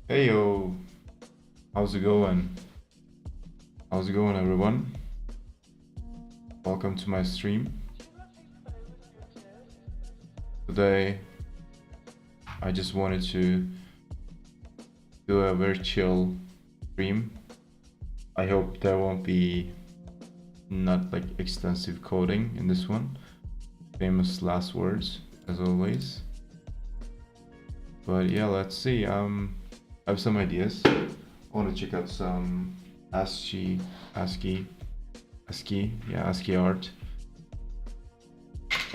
Hey yo, how's it going? How's it going, everyone? Welcome to my stream. Today, I just wanted to do a very chill stream. I hope there won't be not like extensive coding in this one. Famous last words, as always. But yeah, let's see. I have some ideas. I want to check out some ASCII art,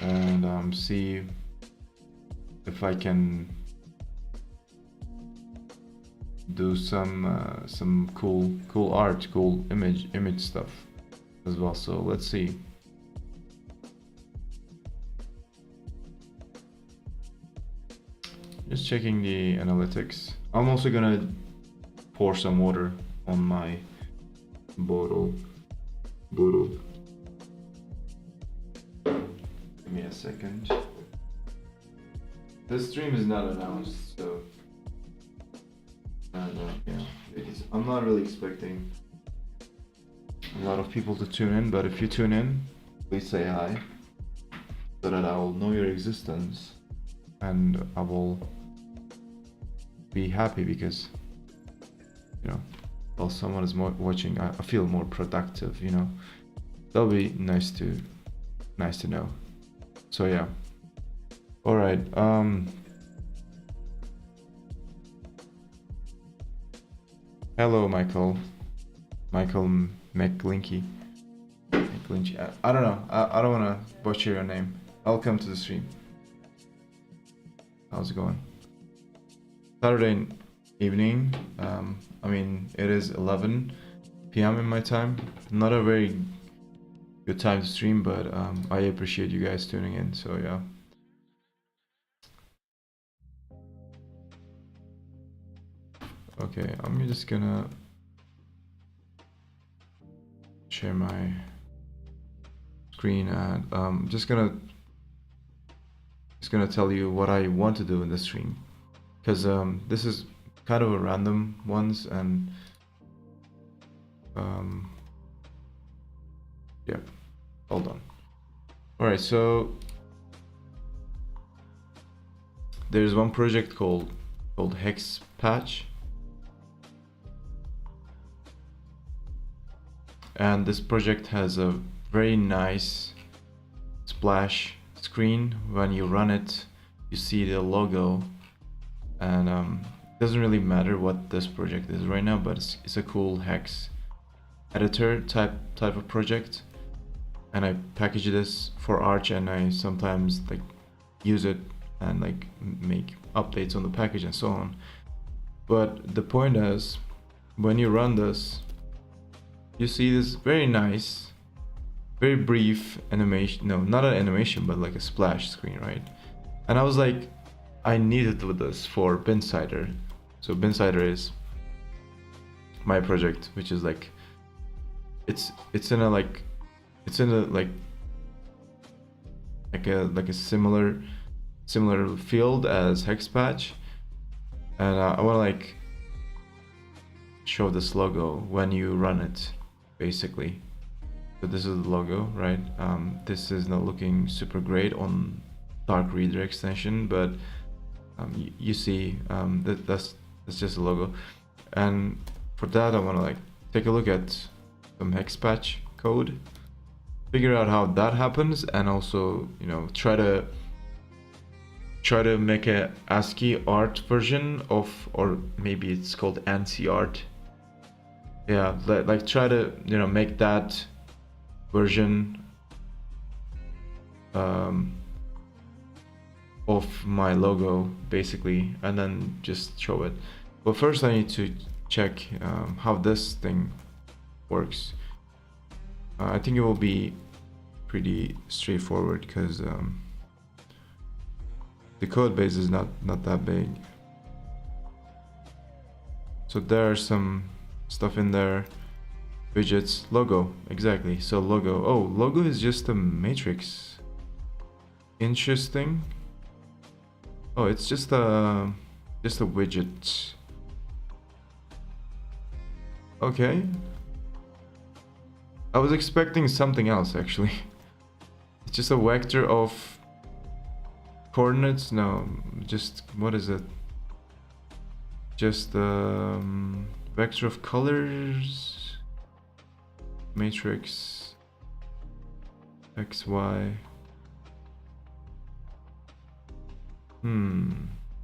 and see if I can do some cool art, cool image stuff as well. So let's see. Just checking the analytics. I'm also gonna pour some water on my bottle. Give me a second. This stream is not announced, so yeah, I'm not really expecting a lot of people to tune in, but if you tune in, please say hi so that I will know your existence and I will be happy because, you know, while someone is watching, I feel more productive, you know. That'll be nice to know. So yeah. All right. Hello, Michael McGlinky. I don't know. I don't want to butcher your name. Welcome to the stream. How's it going? Saturday evening. I mean, it is 11 p.m. in my time. Not a very good time to stream, but I appreciate you guys tuning in. So yeah. Okay, I'm just gonna share my screen and just gonna tell you what I want to do in the stream, because this is kind of a random ones, and yeah, hold on. All right, so there's one project called HexPatch, and this project has a very nice splash screen. When you run it, you see the logo, and it doesn't really matter what this project is right now, but it's a cool hex editor type of project, and I package this for Arch, and I sometimes like use it and like make updates on the package and so on. But the point is, when you run this, you see this very nice, very brief animation. No, not an animation, but like a splash screen, right? And I was like, I needed to do this for Binsider. So Binsider is my project, which is like, it's in a similar field as HexPatch, and I want to like show this logo when you run it, basically. So this is the logo, right? This is not looking super great on dark reader extension, but you see that's just a logo. And for that, I want to like take a look at some HexPatch code, figure out how that happens, and also, you know, try to make a ASCII art version of, or maybe it's called ANSI art. Yeah, like try to, you know, make that version of my logo, basically, and then just show it. But first I need to check how this thing works. I think it will be pretty straightforward, because the code base is not that big. So there are some stuff in there. Widgets, logo, exactly. So logo, oh, logo is just a matrix. Interesting. Oh, it's just a widget. Okay. I was expecting something else actually. It's just a vector of coordinates. No, just what is it? Just vector of colors, matrix, x, y.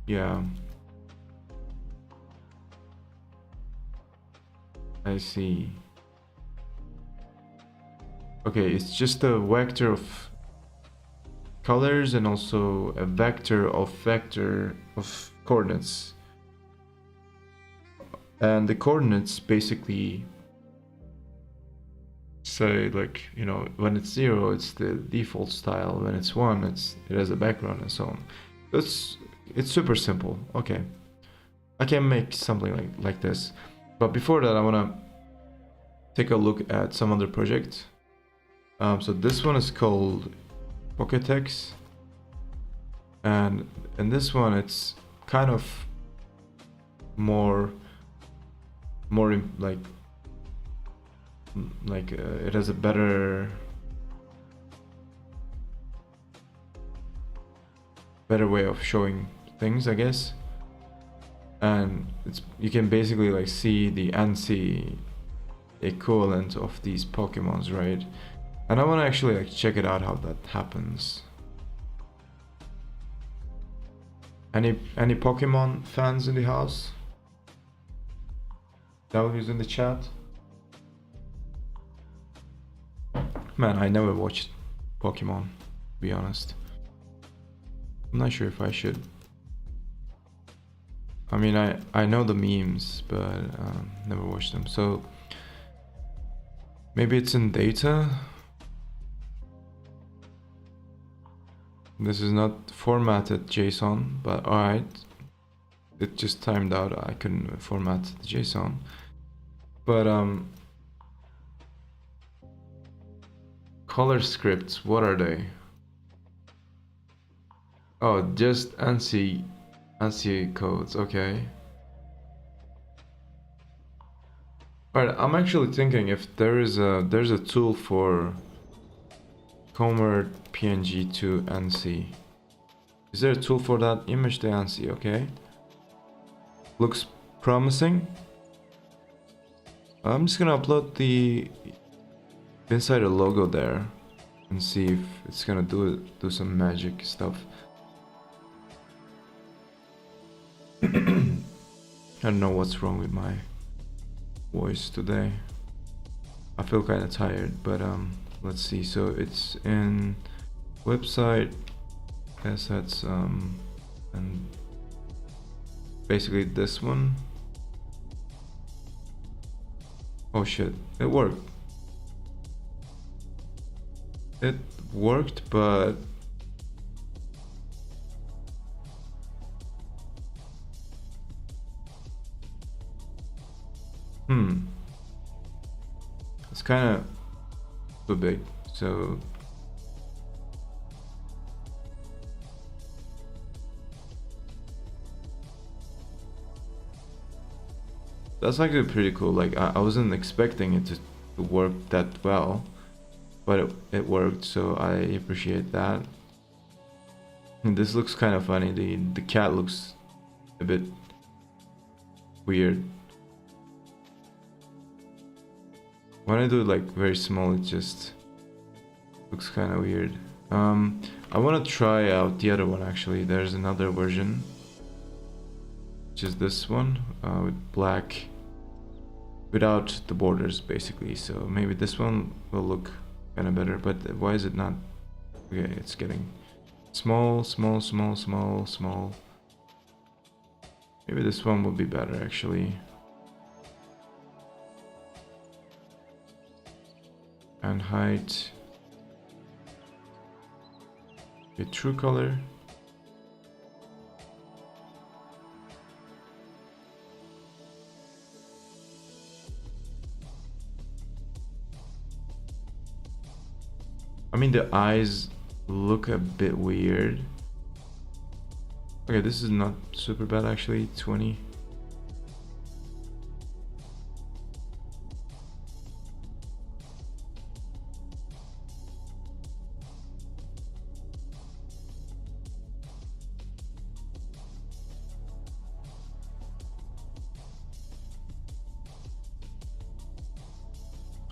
Yeah. I see. Okay, it's just a vector of colors and also a vector of coordinates. And the coordinates basically say, like, you know, when it's 0, it's the default style. When it's 1, it has a background and so on. It's super simple. Okay, I can make something like this. But before that, I want to take a look at some other project. So this one is called Pocketx, and in this one it's kind of more like it has a better way of showing things, I guess. And you can basically like see the ANSI equivalent of these Pokemons, right? And I want to actually like check it out how that happens. Any Pokemon fans in the house? W's in the chat? Man, I never watched Pokemon, to be honest. I'm not sure if I should. I mean, I know the memes, but never watched them. So maybe it's in data. This is not formatted JSON, but alright. It just timed out. I couldn't format the JSON. But color scripts, what are they? Oh, just ANSI codes, okay. Alright, I'm actually thinking if there's a tool for convert PNG to ANSI. Is there a tool for that? Image to ANSI, okay. Looks promising. I'm just gonna upload the inside a logo there and see if it's gonna do some magic stuff. I don't know what's wrong with my voice today. I feel kind of tired, but let's see. So it's in website assets and basically this one. Oh shit, it worked. It worked, but it's kind of too big, so that's actually pretty cool. Like I wasn't expecting it to work that well, but it worked, so I appreciate that. And this looks kind of funny. The cat looks a bit weird. When I do it like very small, it just looks kind of weird. I want to try out the other one actually. There's another version, which is this one with black, without the borders basically. So maybe this one will look kind of better. But why is it not? Okay, it's getting small. Maybe this one will be better actually. And height, a true color. I mean, the eyes look a bit weird. Okay, this is not super bad actually. 20.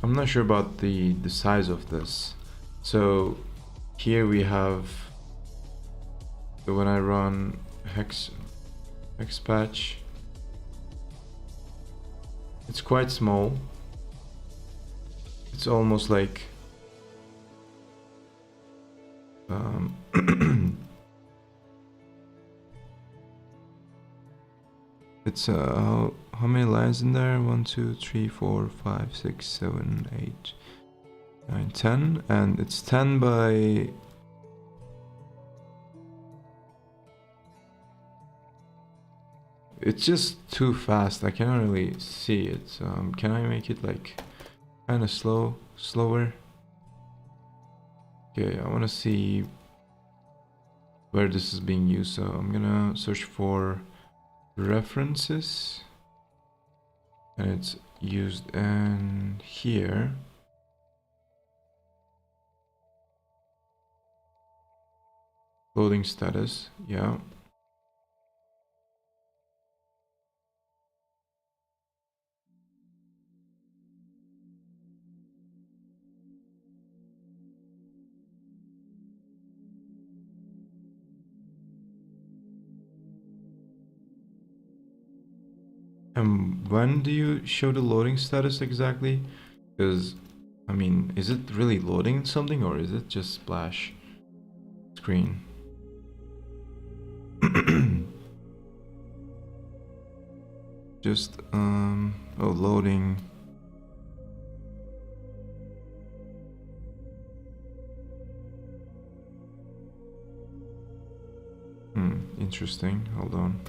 I'm not sure about the size of this. So here we have, so when I run HexPatch, it's quite small. It's almost like it's how many lines in there? 1, 2, 3, 4, 5, 6, 7, 8, 9, 10, and it's 10 by. It's just too fast. I cannot really see it. Can I make it like kind of slower? Okay, I want to see where this is being used. So I'm gonna search for references, and it's used in here. Loading status, yeah. And when do you show the loading status exactly? Because, I mean, is it really loading something or is it just splash screen? Just, oh, loading. Interesting. Hold on.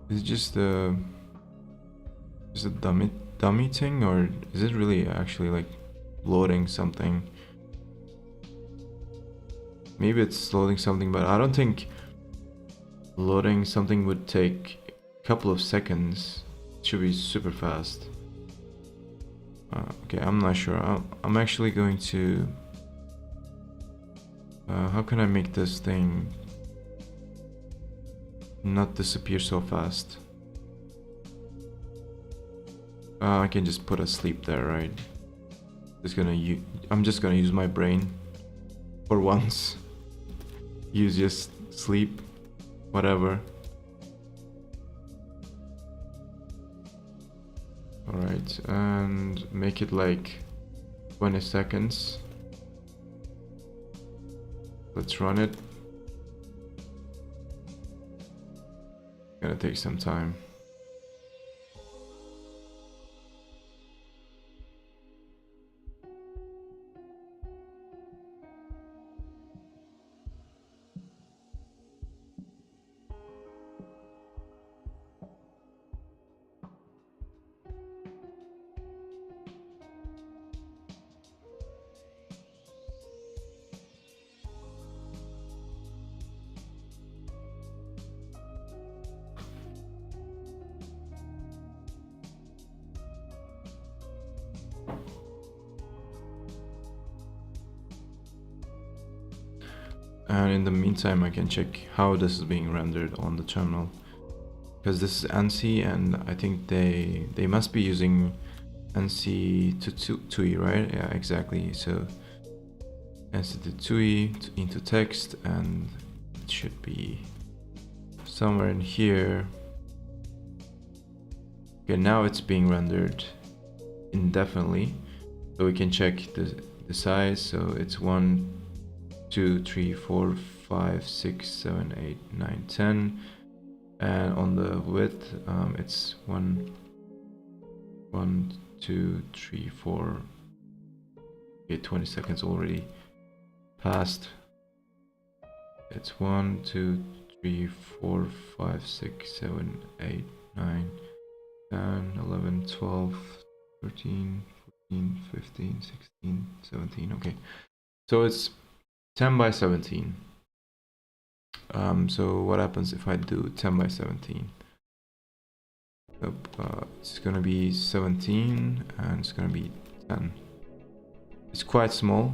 Is it just a dummy thing, or is it really actually like loading something? Maybe it's loading something, but I don't think loading something would take a couple of seconds. It should be super fast. Okay, I'm not sure. I'm actually going to... how can I make this thing not disappear so fast? I can just put a sleep there, right? I'm just gonna use my brain for once. Use just sleep, whatever. Alright, and make it like 20 seconds. Let's run it. Gonna take some time. And in the meantime, I can check how this is being rendered on the terminal, because this is ANSI, and I think they must be using ANSI to TUI, right? Yeah, exactly. So ANSI to TUI into text, and it should be somewhere in here. Okay, now it's being rendered indefinitely, so we can check the size. So it's 1, 2, 3, 4, 5, 6, 7, 8, 9, 10, and on the width, it's 1, 2, 3, 4. Okay, 20 seconds already passed. It's 1, 2, 3, 4, 5, 6, 7, 8, 9, 10, 11, 12, 13, 14, 15, 16, 17. Okay, so it's 10 by 17. So what happens if I do 10 by 17? It's gonna be 17 and it's gonna be 10. It's quite small.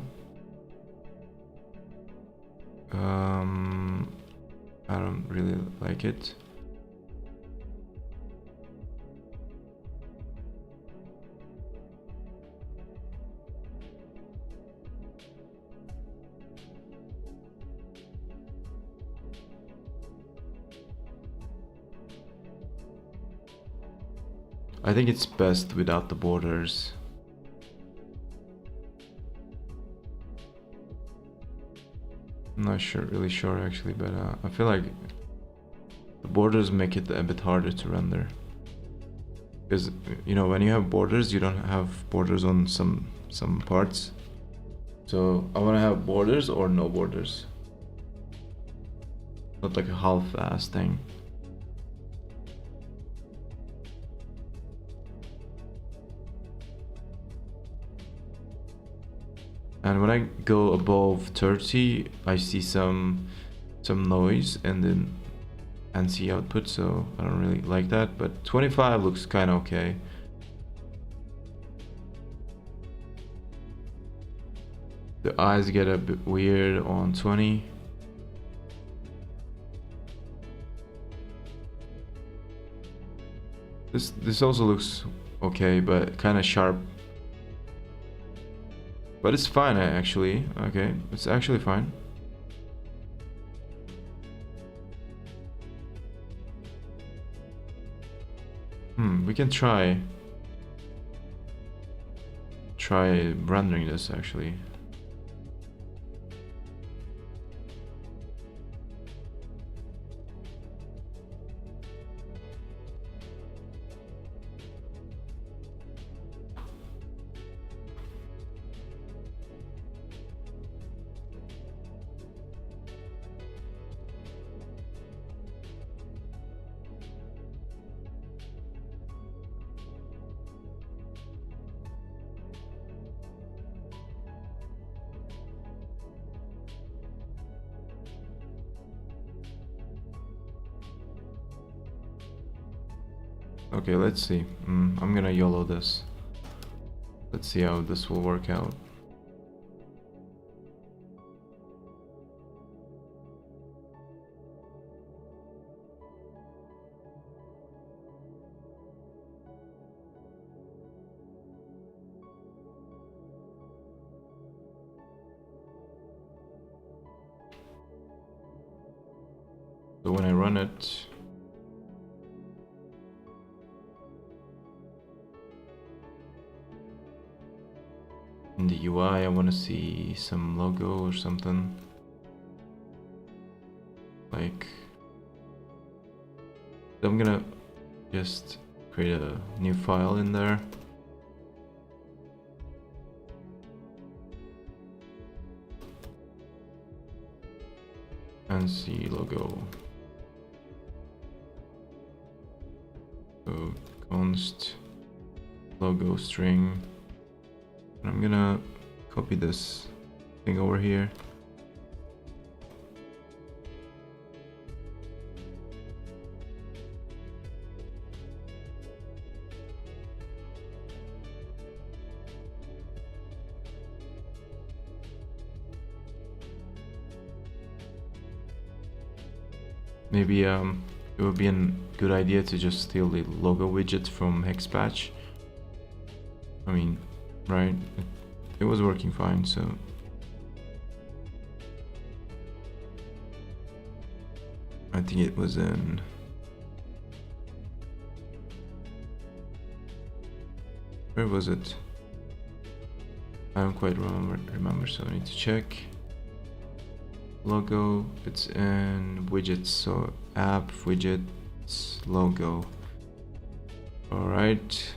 I don't really like it. I think it's best without the borders. I'm not really sure actually, but I feel like the borders make it a bit harder to render. Because, you know, when you have borders, you don't have borders on some parts. So I want to have borders or no borders. Not like a half-ass thing. And when I go above 30, I see some noise and then ANSI output, so I don't really like that, but 25 looks kind of okay. The eyes get a bit weird on 20. This also looks okay, but kind of sharp. But it's fine actually. Okay, it's actually fine. We can try rendering this actually. Okay, let's see. I'm gonna YOLO this. Let's see how this will work out. So when I run it, in the UI, I want to see some logo or something. Like, I'm gonna just create a new file in there. ANSI logo. So const logo string. And I'm gonna copy this thing over here. Maybe it would be a good idea to just steal the logo widget from HexPatch. I mean, right? It was working fine, so I think it was in where was it? I don't quite remember, so I need to check. Logo, it's in widgets, so app widgets logo. All right,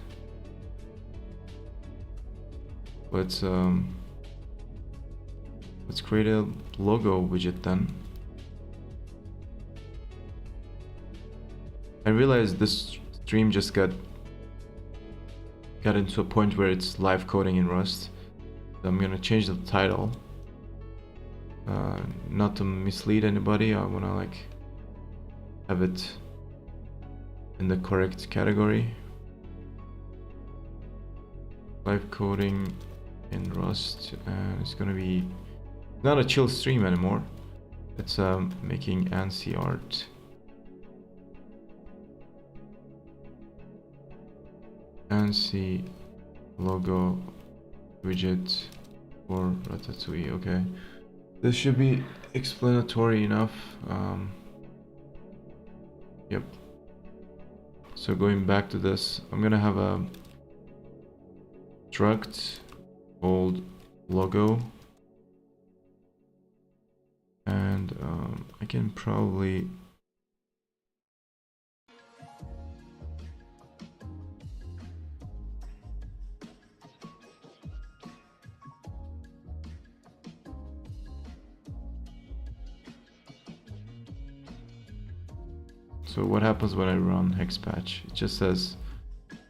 let's create a logo widget then. I realized this stream just got into a point where it's live coding in Rust, so I'm gonna change the title. Not to mislead anybody, I wanna like have it in the correct category. Live coding in Rust, and it's gonna be not a chill stream anymore. It's making ANSI art. ANSI logo widget for Ratatouille. Okay, this should be explanatory enough. Yep. So going back to this, I'm gonna have a struct called logo, and I can probably so what happens when I run HexPatch? It just says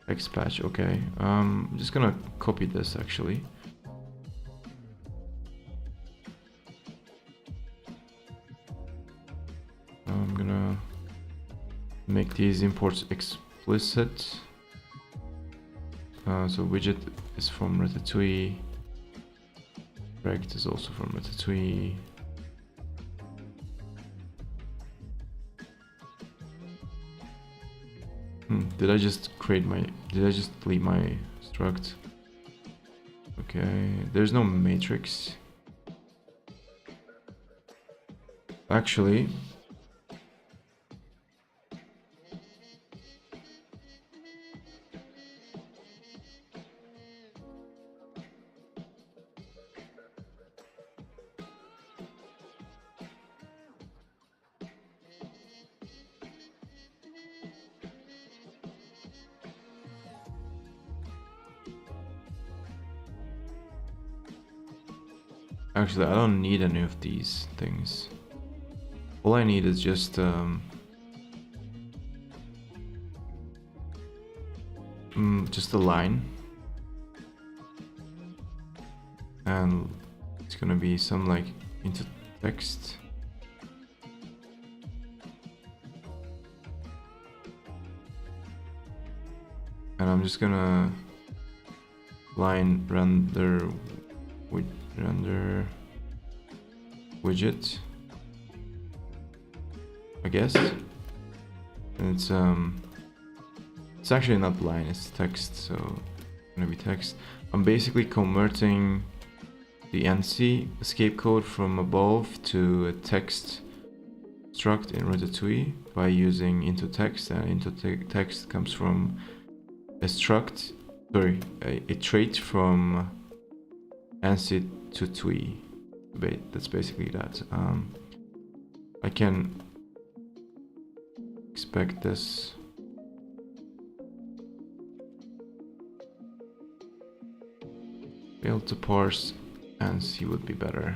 HexPatch. Okay, I'm just gonna copy this actually. I'm gonna make these imports explicit. So widget is from Ratatouille. Rect is also from Ratatouille. Did I just delete my struct? Okay, there's no matrix. Actually, I don't need any of these things. All I need is just a line, and it's gonna be some like into text. And I'm just gonna line render widget, I guess. And it's actually not line, it's text, so it's gonna be text. I'm basically converting the ANSI escape code from above to a text struct in Ratatouille by using into text, and into text comes from a struct, sorry, a trait from ANSI to Tui. That's basically that. I can expect this. Fail to parse ANSI would be better.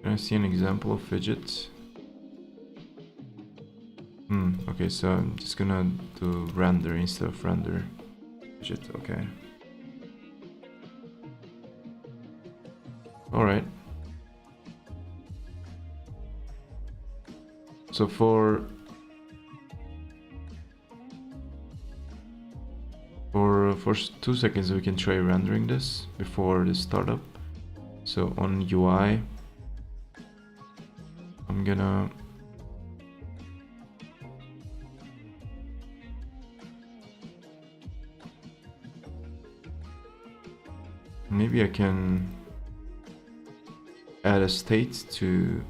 Can I see an example of widget? Okay, so I'm just gonna do render instead of render widget. Okay. All right. So for 2 seconds we can try rendering this before the startup. So on UI, I'm gonna maybe I can add a state to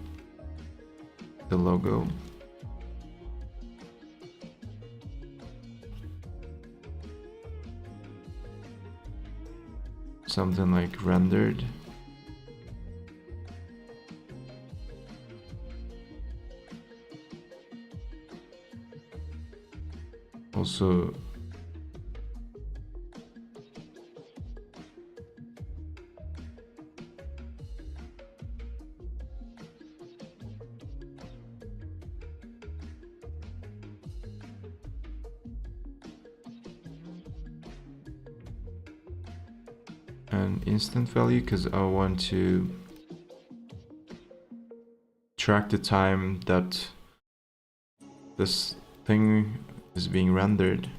the logo. Something like rendered. Also an instant value, because I want to track the time that this thing is being rendered.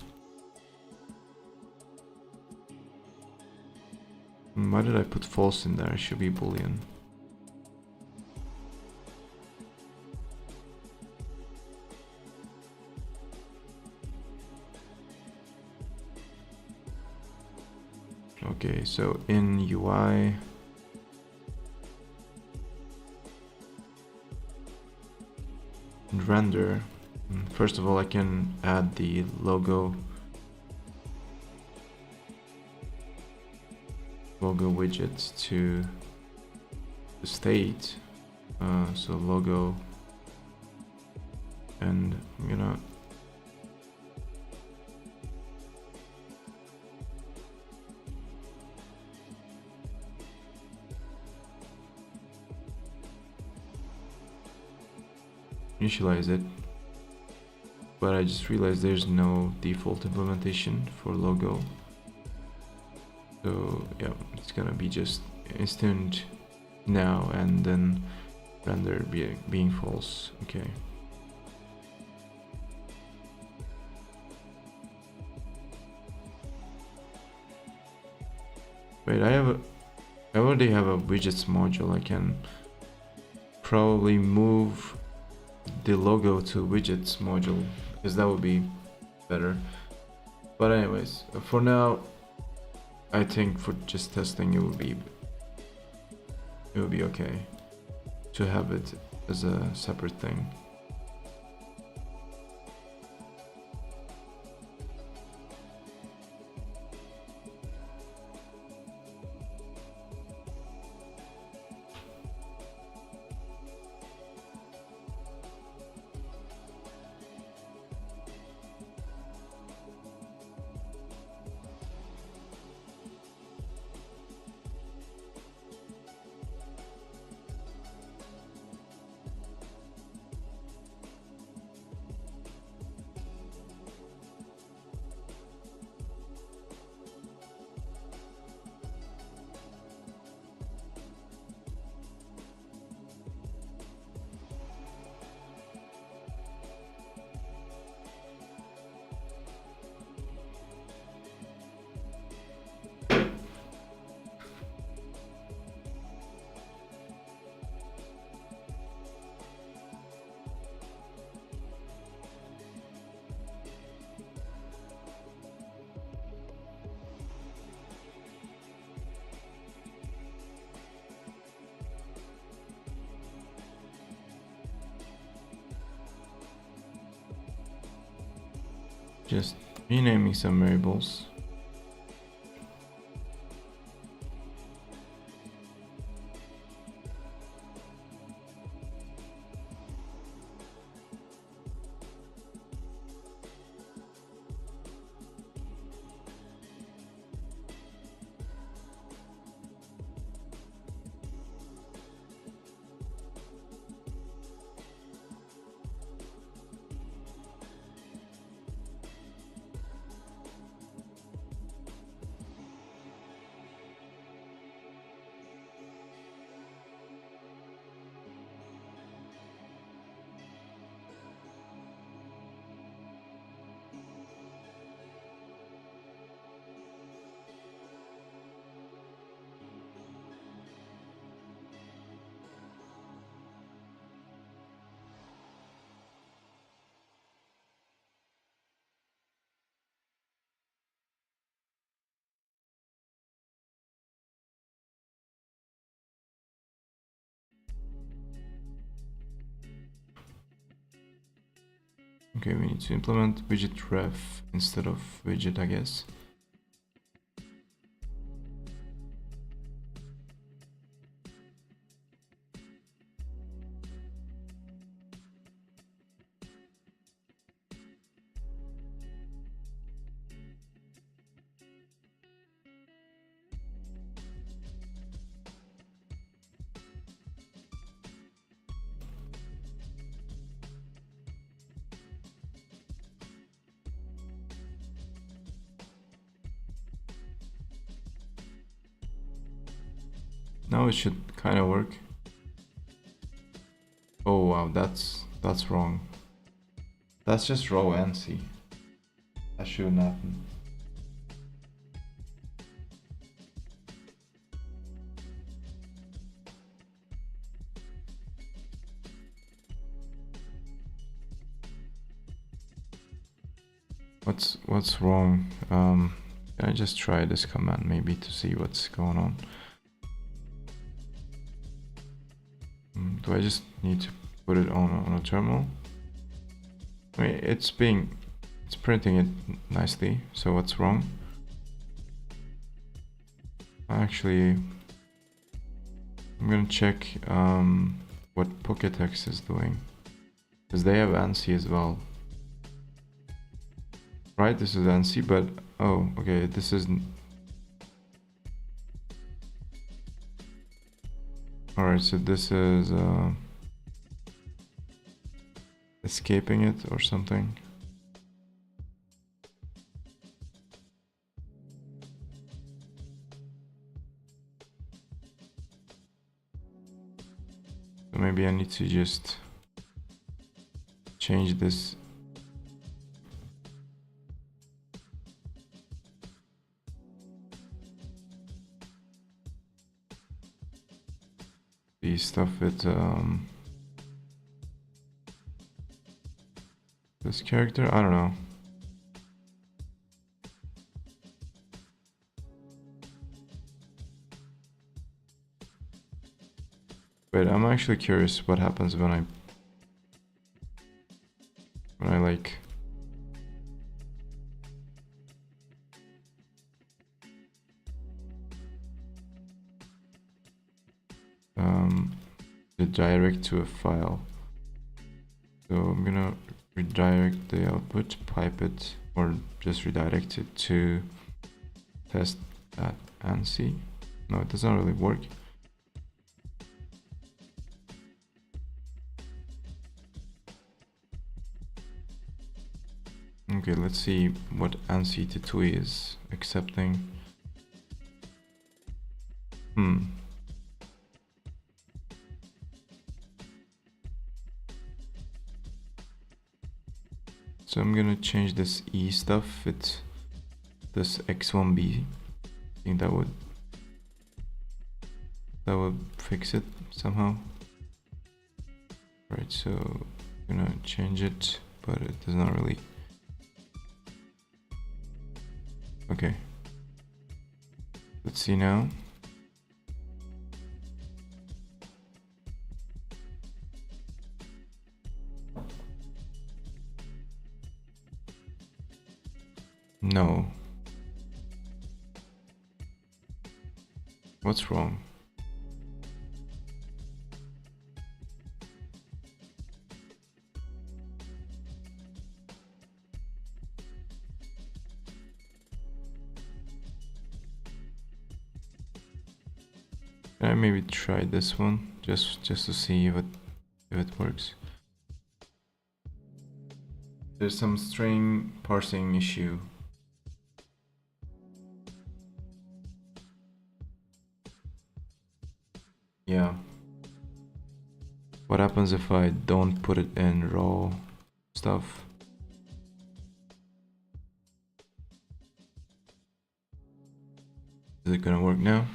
Why did I put false in there? It should be boolean. Okay, so in UI, in render, first of all, I can add the logo widgets to the state. So logo, and I'm gonna initialize it, but I just realized there's no default implementation for logo. So yeah, it's gonna be just instant now and then render being false. Okay. Wait, I already have a widgets module. I can probably move the logo to widgets module, because that would be better. But anyways, for now, I think for just testing it would be okay to have it as a separate thing. Just renaming some variables. Okay, we need to implement widget ref instead of widget, I guess. Now it should kind of work. Oh wow, that's wrong. That's just raw ANSI. That shouldn't happen. What's wrong? Can I just try this command maybe to see what's going on? Do I just need to put it on a terminal? I mean, it's printing it nicely, so what's wrong? Actually, I'm gonna check what Pokétex is doing, because they have ANSI as well. Right, this is ANSI, but oh, okay, this isn't. Alright, so this is escaping it or something. So maybe I need to just change this. The stuff with this character, I don't know. Wait, I'm actually curious what happens when I like redirect to a file. So I'm gonna redirect the output, pipe it, or just redirect it to test that ANSI. No, it doesn't really work. Okay, let's see what ANSI Ratatui is accepting. So I'm gonna change this E stuff with this X1B. I think that would fix it somehow. Right, so I'm gonna change it, but it does not really. Okay. Let's see now. No. What's wrong? Can I maybe try this one just to see if it works? There's some string parsing issue. Yeah. What happens if I don't put it in raw stuff? Is it gonna work now?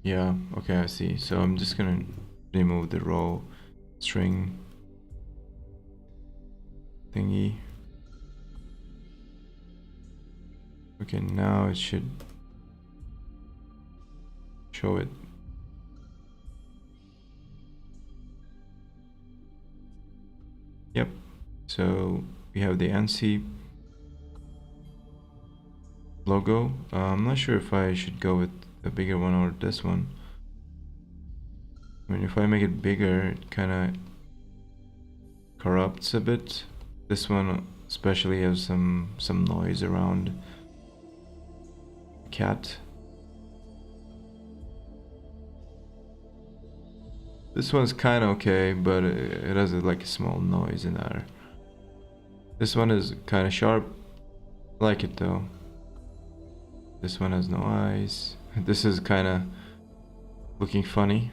Yeah, okay, I see. So I'm just gonna remove the raw string thingy. Okay, now it should show it. Yep, so we have the ANSI logo. I'm not sure if I should go with a bigger one or this one. I mean, if I make it bigger, it kind of corrupts a bit. This one especially has some noise around the cat. This one's kind of okay, but it has like a small noise in there. This one is kind of sharp. I like it though. This one has no eyes. This is kind of looking funny.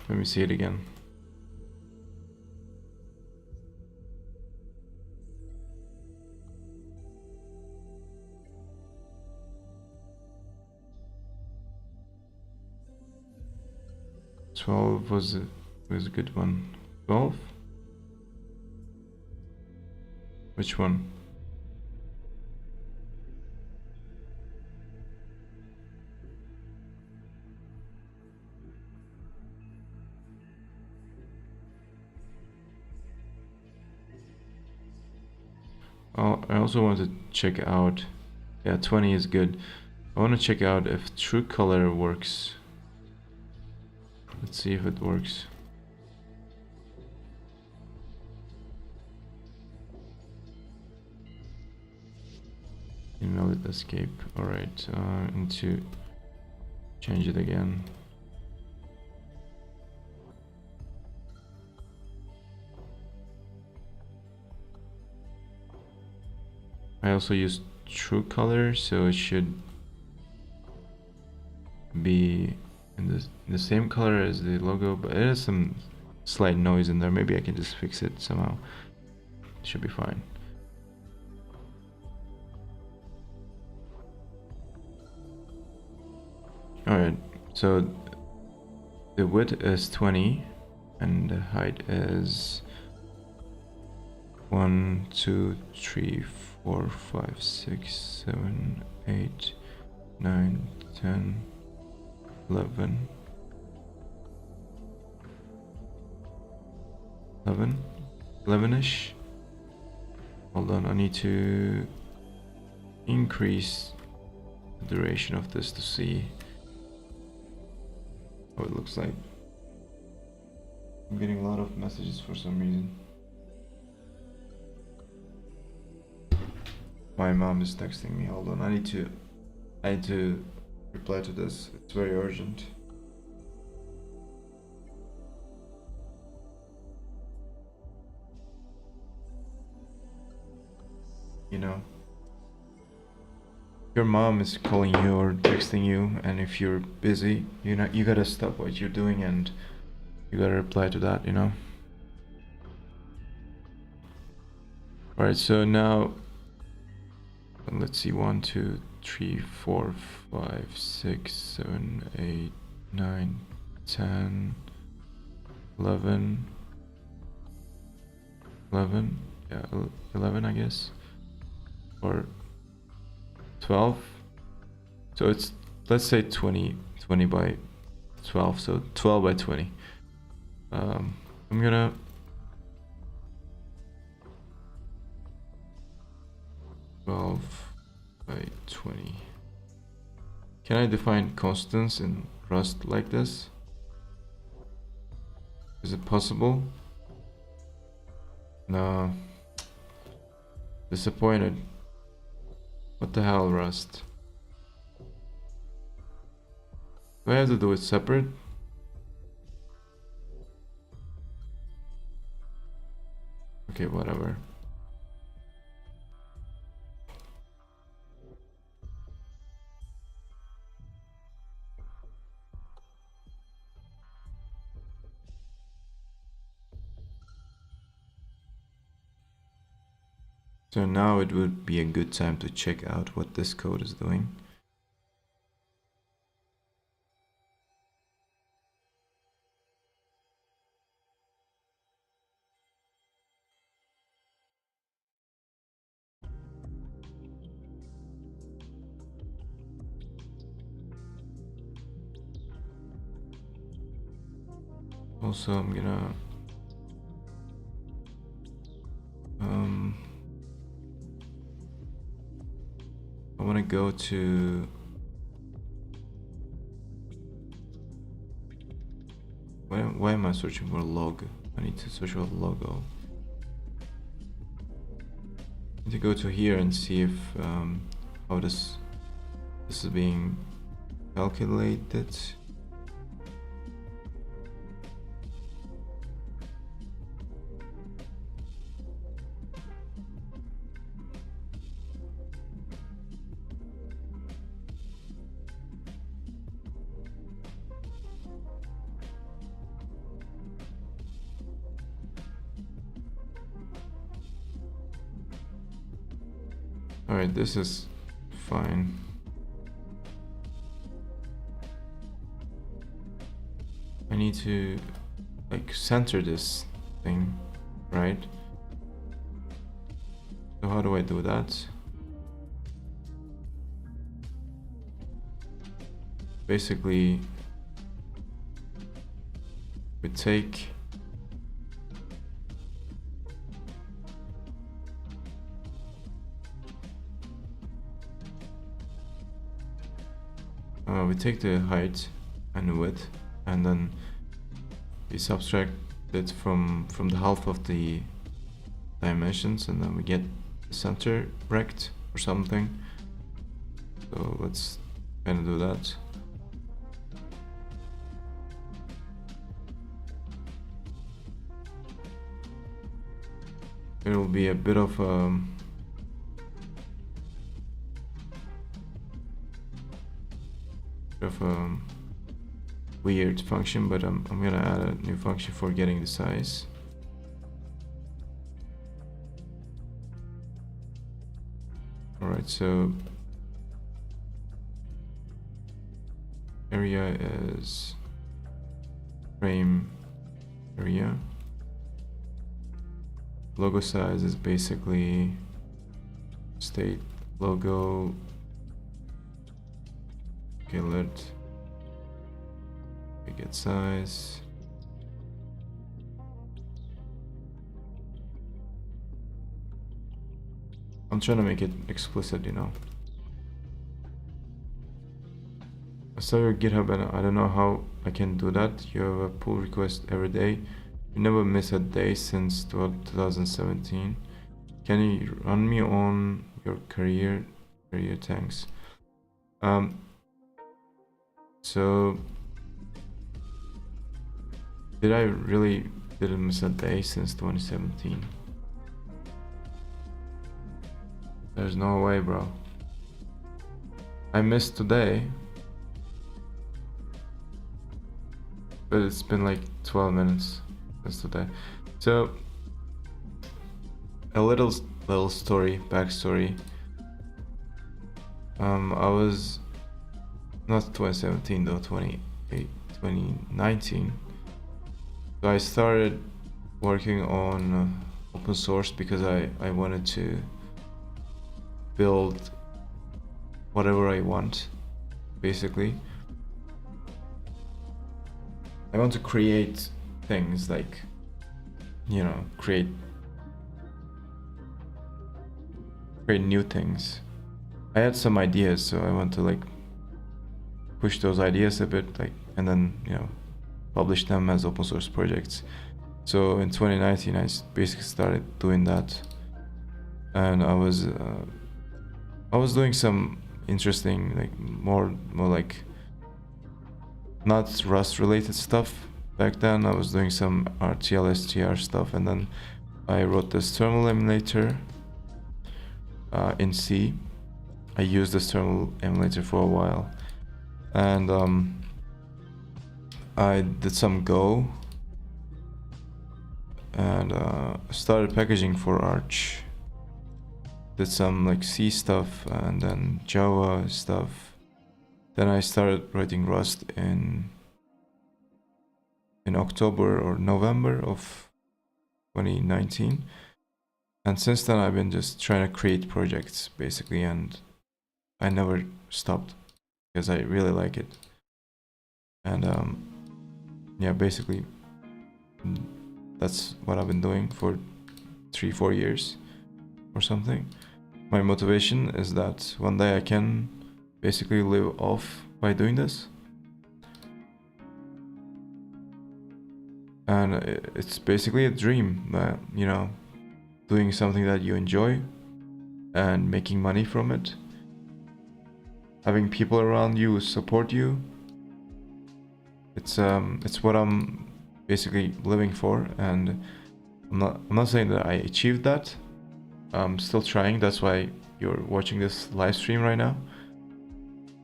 Let me see it again. $12 was a good one. 12? Which one? Oh, I also want to check out, yeah, 20 is good. I want to check out if true color works. Let's see if it works. Email it escape. Alright, into change it again. I also use true color, so it should be in the same color as the logo, but it has some slight noise in there. Maybe I can just fix it somehow. It should be fine. Alright, so the width is 20 and the height is 1, 2, 3, 4, 5, 6, 7, 8, 9, 10, 11. 11-ish. Hold on, I need to increase the duration of this to see how it looks like. I'm getting a lot of messages for some reason. My mom is texting me. Hold on, I need to reply to this. It's very urgent. You know, your mom is calling you or texting you, and if you're busy, you gotta stop what you're doing and you gotta reply to that, you know. All right, so now let's see, 1, 2, 3, 4, 5, 6, 7, 8, 9, 10, 11, yeah, 11, I guess, or 12. So it's, let's say 20 by 12, so 12 by 20. I'm gonna by 20. Can I define constants in Rust like this? Is it possible? No. Disappointed. What the hell, Rust? Do I have to do it separate? Okay, whatever. So now it would be a good time to check out what this code is doing. Also, I'm gonna I want to go to why am I searching for a log? I need to search for a logo. I need to go to here and see if how this is being calculated. All right, this is fine. I need to like center this thing, right? So how do I do that? Basically, we take the height and width, and then we subtract it from the half of the dimensions, and then we get the center rect or something. So let's kind of do that. It will be a bit of weird function, but I'm gonna add a new function for getting the size. All right, so area is frame area. Logo size is basically state logo. Okay, let me get size. I'm trying to make it explicit, you know. I saw your GitHub and I don't know how I can do that. You have a pull request every day. You never miss a day since 2017. Can you run me on your career? Thanks. So did I really didn't miss a day since 2017? There's no way, bro. I missed today, but it's been like 12 minutes since today. So a little story, backstory. I was not 2017 though, 2019. So I started working on open source because I wanted to build whatever I want, basically. I want to create things like, you know, create new things. I had some ideas, so I want to like push those ideas a bit, like, and then, you know, publish them as open source projects. So in 2019 I basically started doing that, and I was doing some interesting, like more like not Rust related stuff back then. I was doing some RTL str stuff, and then I wrote this terminal emulator in C. I used this terminal emulator for a while, and I did some Go and started packaging for Arch. Did some like C stuff and then Java stuff. Then I started writing Rust in October or November of 2019. And since then I've been just trying to create projects basically, and I never stopped because I really like it. And yeah, basically that's what I've been doing for 3-4 years or something. My motivation is that one day I can basically live off by doing this. And it's basically a dream, you know, doing something that you enjoy and making money from it. Having people around you who support you. It's what I'm basically living for, and I'm not saying that I achieved that. I'm still trying. That's why you're watching this live stream right now,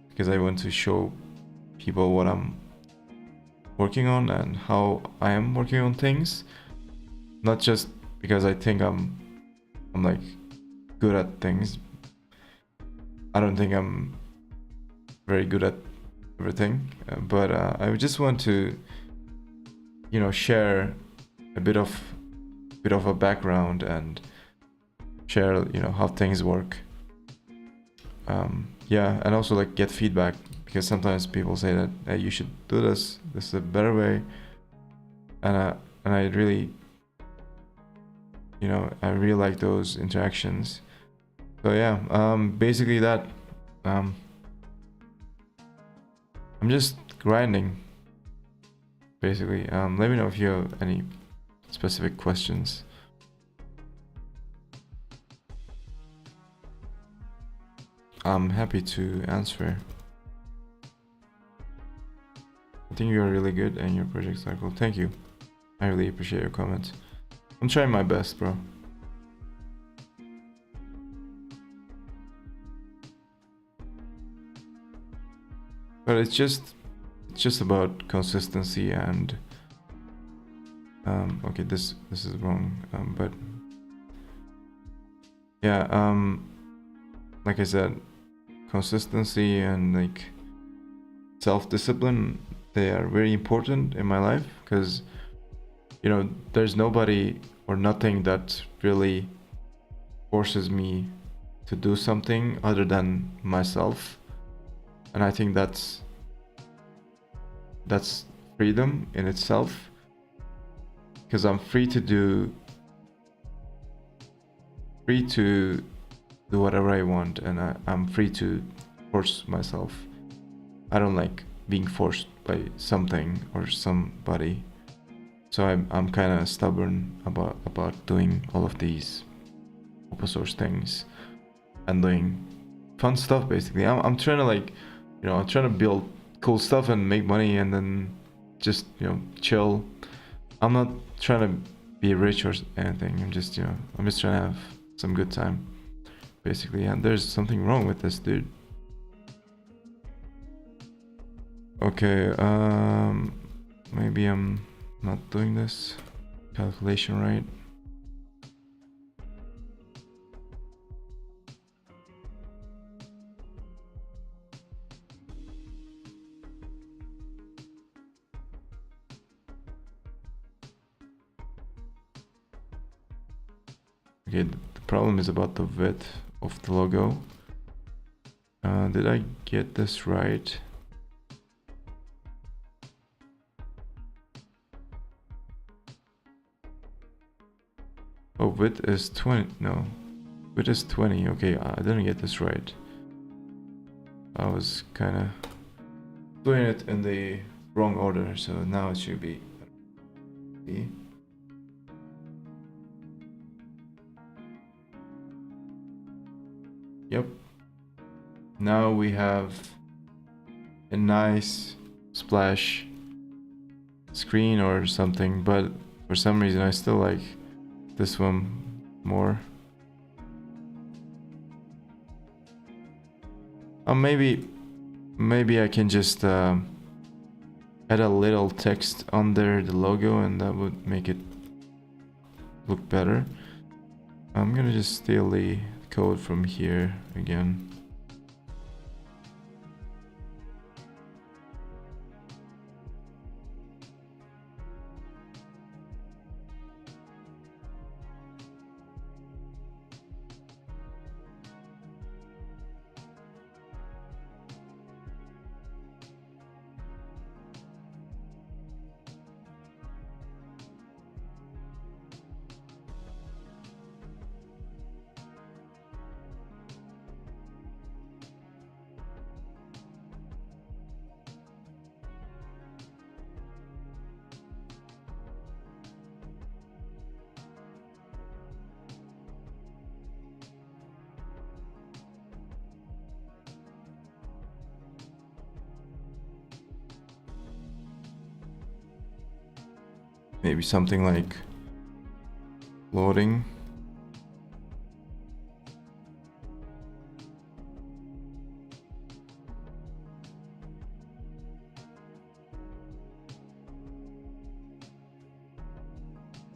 because I want to show people what I'm working on and how I am working on things, not just because I think I'm like good at things, I don't think I'm very good at everything, but I just want to, you know, share a bit of a background and share, you know, how things work. Yeah, and also like get feedback, because sometimes people say that, hey, you should do this. This is a better way, and I really, you know, I really like those interactions. So yeah, basically that. I'm just grinding, basically. Let me know if you have any specific questions. I'm happy to answer. I think you are really good and your projects are cool. Thank you. I really appreciate your comments. I'm trying my best, bro. But it's just about consistency and okay, this is wrong, but yeah, like I said, consistency and like self-discipline, they are very important in my life, because, you know, there's nobody or nothing that really forces me to do something other than myself. And I think that's freedom in itself, because I'm free to do whatever I want, and I'm free to force myself. I don't like being forced by something or somebody. So I'm kind of stubborn about doing all of these open source things and doing fun stuff. Basically, I'm trying to, like, you know, I'm trying to build cool stuff and make money, and then just, you know, chill. I'm not trying to be rich or anything. I'm just, you know, I'm just trying to have some good time, basically. And there's something wrong with this, dude. Okay, maybe I'm not doing this calculation right. Okay, the problem is about the width of the logo. Did I get this right? Oh, width is 20. No, width is 20. Okay, I didn't get this right. I was kind of doing it in the wrong order, so now it should be. Yep. Now we have a nice splash screen or something, but for some reason I still like this one more. Maybe I can just add a little text under the logo, and that would make it look better. I'm gonna just steal the code from here again. Maybe something like loading.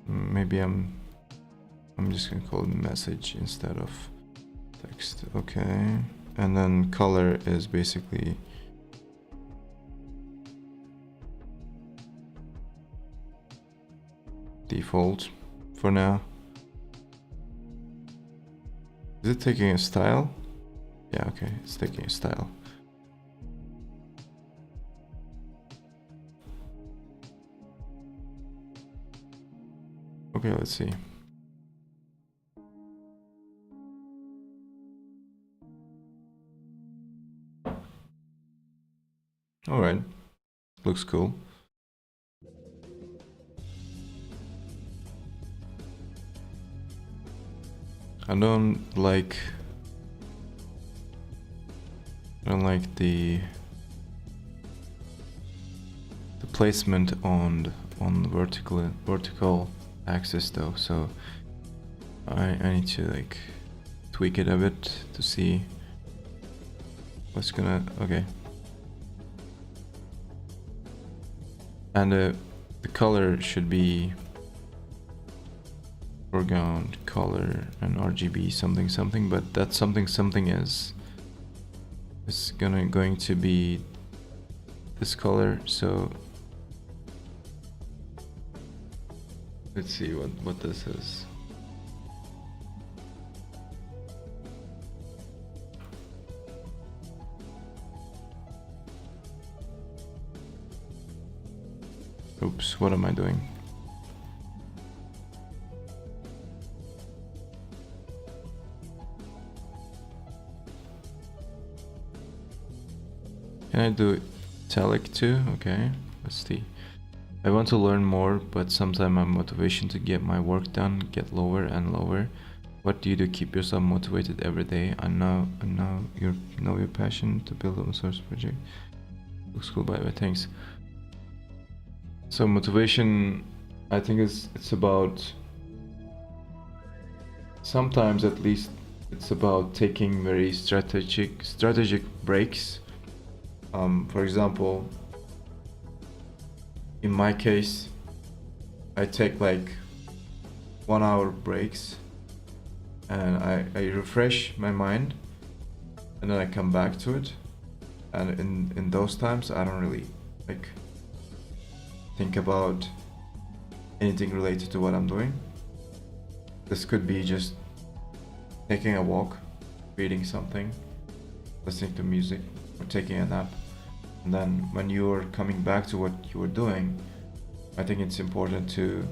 Maybe I'm just gonna call it message instead of text. Okay, and then color is basically default for now. Is it taking a style? Yeah, okay, it's taking a style. Okay, let's see. All right, looks cool. I don't like the placement on the vertical axis though, so I need to like tweak it a bit to see what's gonna. Okay. And the color should be foreground color and RGB something, but that something is going to be this color. So let's see what this is. Oops, what am I doing? Can I do italic too? Okay, let's see. I want to learn more, but sometimes my motivation to get my work done get lower and lower. What do you do to keep yourself motivated every day? I know your passion to build open source project. Looks cool, by the way. Thanks. So motivation, I think it's about, sometimes at least, it's about taking very strategic breaks. For example, in my case, I take like 1 hour breaks and I refresh my mind and then I come back to it. And in those times, I don't really like think about anything related to what I'm doing. This could be just taking a walk, reading something, listening to music, or taking a nap. And then when you're coming back to what you were doing, I think it's important to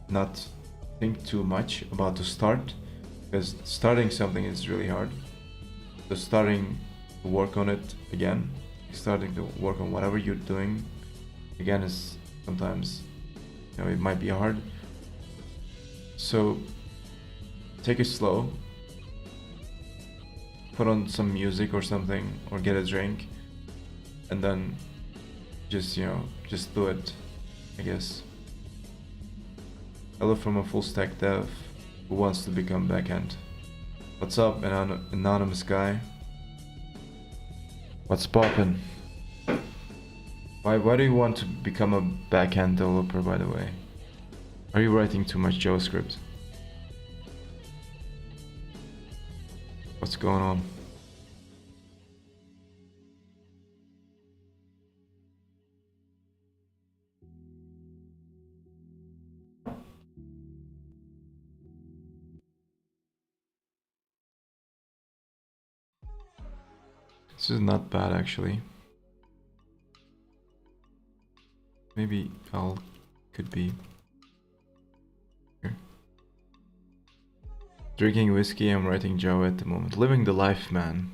not think too much about the start, because starting something is really hard. So starting to work on it again, starting to work on whatever you're doing again is sometimes, it might be hard. So take it slow, put on some music or something, or get a drink, and then just do it, I guess. Hello from a full stack dev who wants to become backend. What's up, anonymous guy? What's poppin'? Why do you want to become a backend developer, by the way? Are you writing too much JavaScript? What's going on? This is not bad, actually. Maybe could be here. Drinking whiskey, I'm writing Java at the moment. Living the life, man.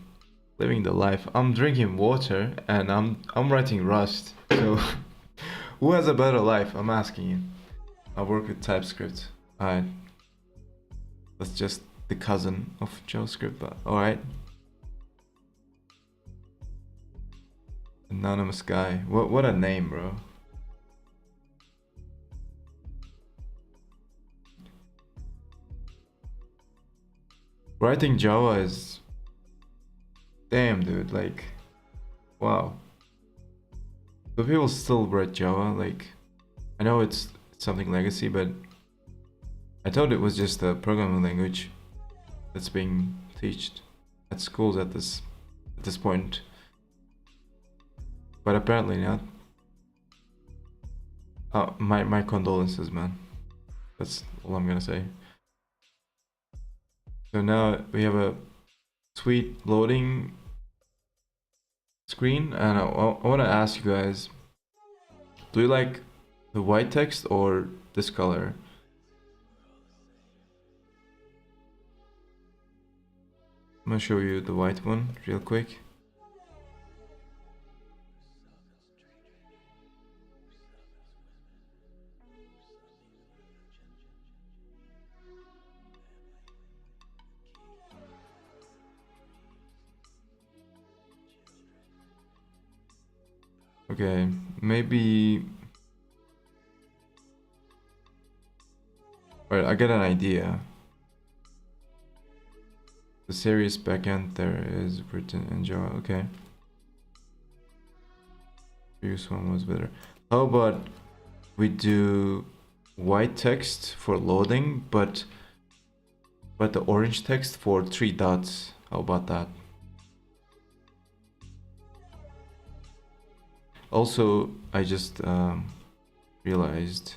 Living the life. I'm drinking water and I'm writing Rust. So who has a better life? I'm asking you. I work with TypeScript. Alright. That's just the cousin of JavaScript, but alright. Anonymous guy. What a name, bro. Writing Java is... Damn, dude, like... Wow. Do people still write Java? Like... I know it's something legacy, but... I thought it was just a programming language that's being teach at schools at this point, but apparently not. My condolences, man. That's all I'm gonna say. So now we have a sweet loading screen, and I want to ask you guys, do you like the white text or this color? I'm gonna show you the white one real quick. Okay, maybe. Alright, I got an idea. The series backend there is written in Java. Okay. Previous one was better. How about we do white text for loading, but the orange text for 3 dots? How about that? Also, I just realized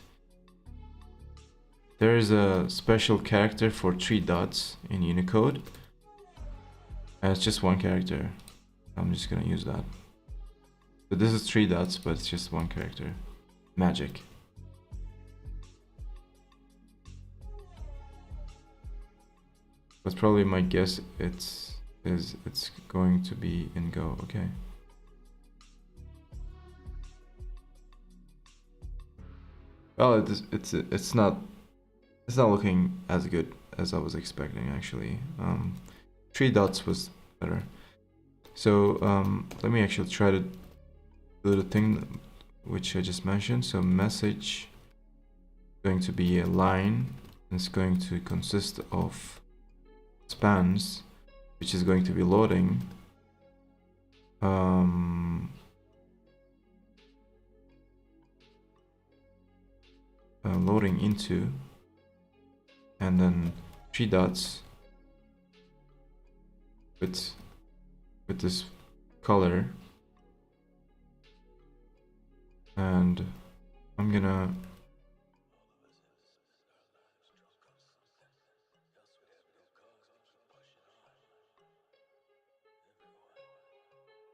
there is a special character for 3 dots in Unicode, and it's just one character. I'm just gonna use that. So this is 3 dots, but it's just one character. Magic. But probably my guess it's going to be in Go. Okay. Well, it's not looking as good as I was expecting, actually. 3 dots was better. So let me actually try to do the thing which I just mentioned. So message is going to be a line, and it's going to consist of spans, which is going to be loading. Loading into, and then 3 dots with this color, and I'm gonna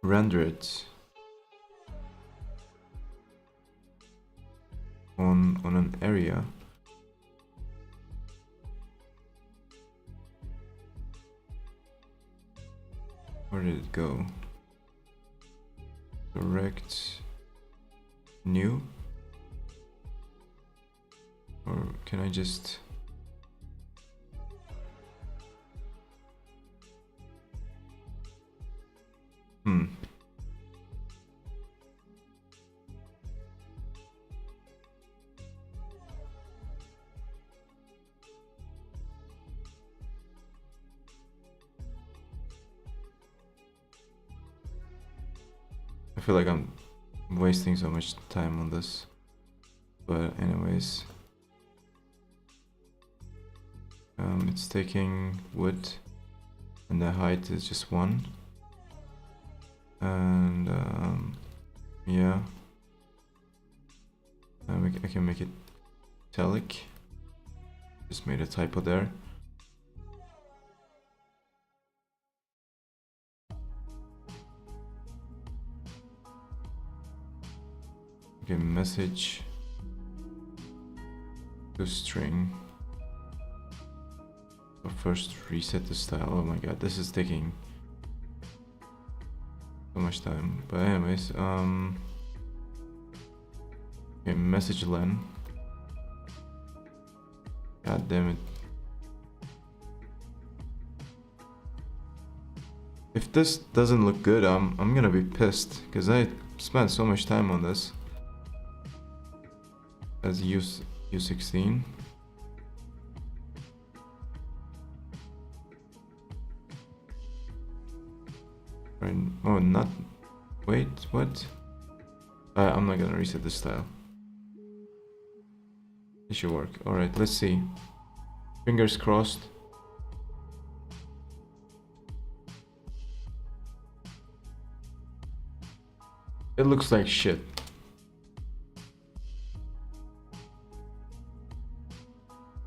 render it on an area. Where did it go? Direct new, or can I just I feel like I'm wasting so much time on this, but anyways, it's taking wood, and the height is just 1, and yeah, I can make it italic. Just made a typo there. Okay, message to string. So first reset the style. Oh my god, this is taking so much time. But anyways, okay, message len. God damn it. If this doesn't look good, I'm gonna be pissed, because I spent so much time on this. As U16. Right. Oh, not. Wait, what? I'm not gonna reset this style. It should work. Alright, let's see. Fingers crossed. It looks like shit.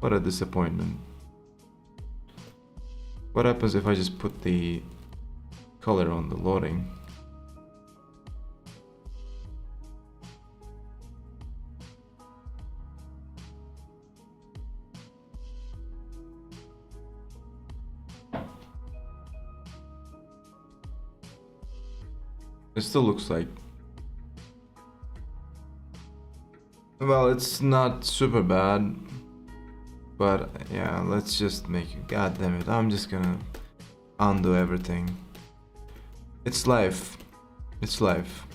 What a disappointment. What happens if I just put the color on the loading? It still looks like... Well, it's not super bad. But yeah, let's just make it. God damn it, I'm just gonna undo everything. It's life. It's life.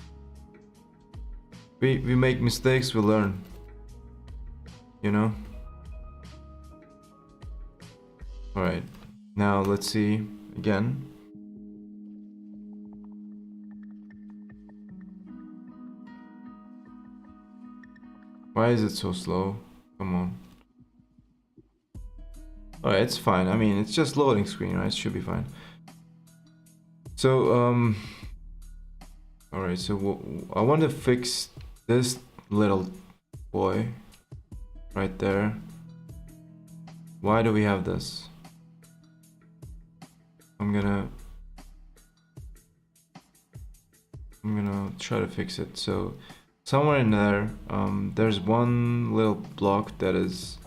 We make mistakes, we learn. You know? Alright, now let's see again. Why is it so slow? Come on. Alright, it's fine. I mean, it's just loading screen, right? It should be fine. So, alright, so I want to fix this little boy right there. Why do we have this? I'm gonna try to fix it. So somewhere in there, there's one little block that is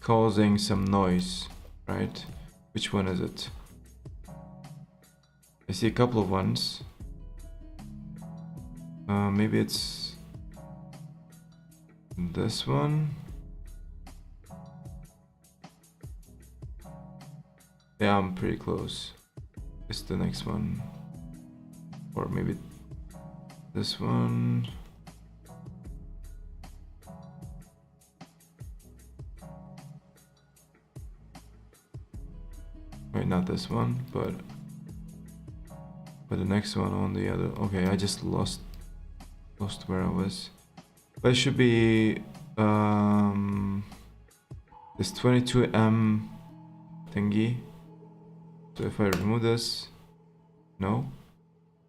causing some noise, right? Which one is it? I see a couple of ones. Maybe it's this one. Yeah, I'm pretty close. It's the next one. Or maybe this one. Wait, not this one, but the next one on the other. Okay, I just lost where I was. But it should be this 22M thingy. So if I remove this, no,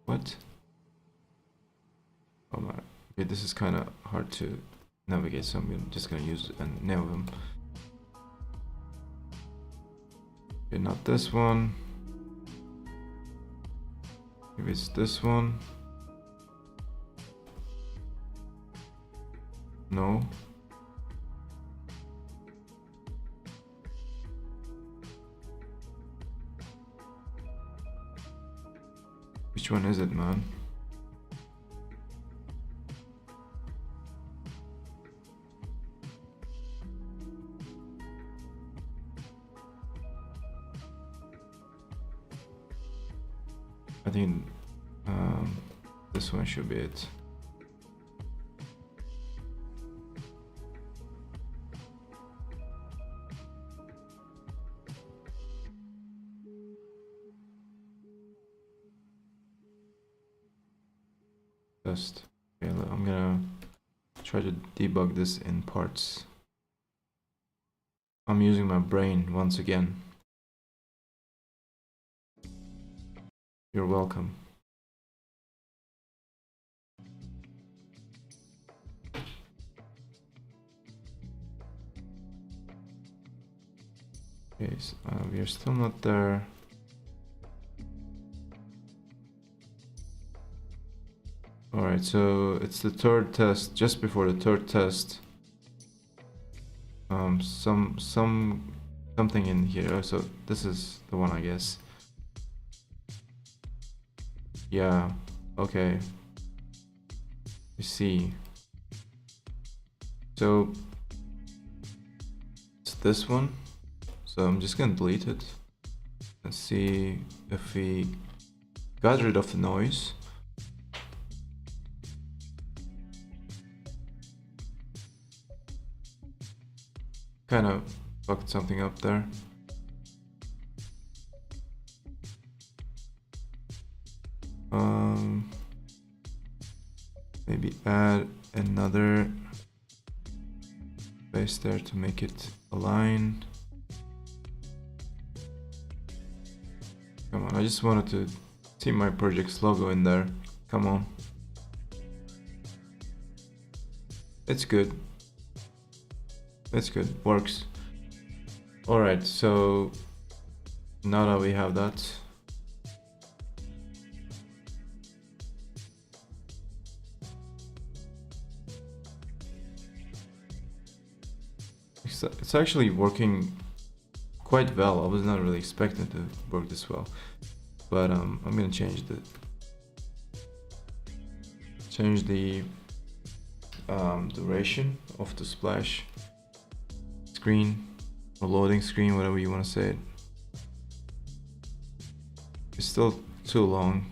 what? Oh my, okay, this is kind of hard to navigate, so I'm just gonna use a name of them. Okay, not this one. Maybe it's this one. No. Which one is it, man? I think this one should be it. Okay, I'm gonna try to debug this in parts. I'm using my brain once again. You're welcome. Okay, so, we are still not there. Alright, so it's the third test, just before the third test. Something in here. So this is the one, I guess. Yeah, okay. I see. So it's this one. So I'm just gonna delete it and see if we got rid of the noise. Kind of fucked something up there. Maybe add another space there to make it align. Come on, I just wanted to see my project's logo in there. Come on. It's good. It's good. Works. Alright, so now that we have that, it's actually working quite well. I was not really expecting it to work this well, but I'm gonna change the duration of the splash screen or loading screen, whatever you want to say it. It's still too long.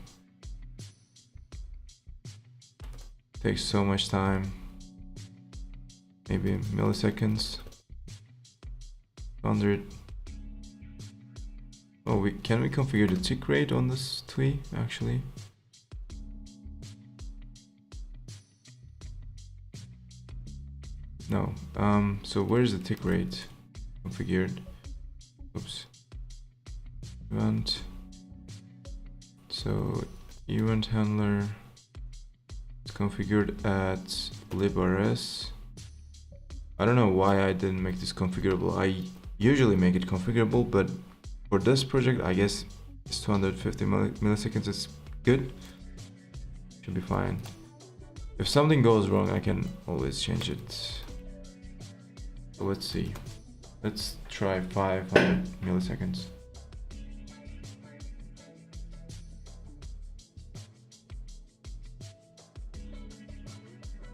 Takes so much time. Maybe milliseconds. 100. Oh, can we configure the tick rate on this Tui actually? No. So where's the tick rate configured? Oops. Event. So event handler is configured at librs. I don't know why I didn't make this configurable. I usually make it configurable, but for this project, I guess it's 250 milliseconds is good. Should be fine. If something goes wrong, I can always change it. So let's see. Let's try 500 milliseconds.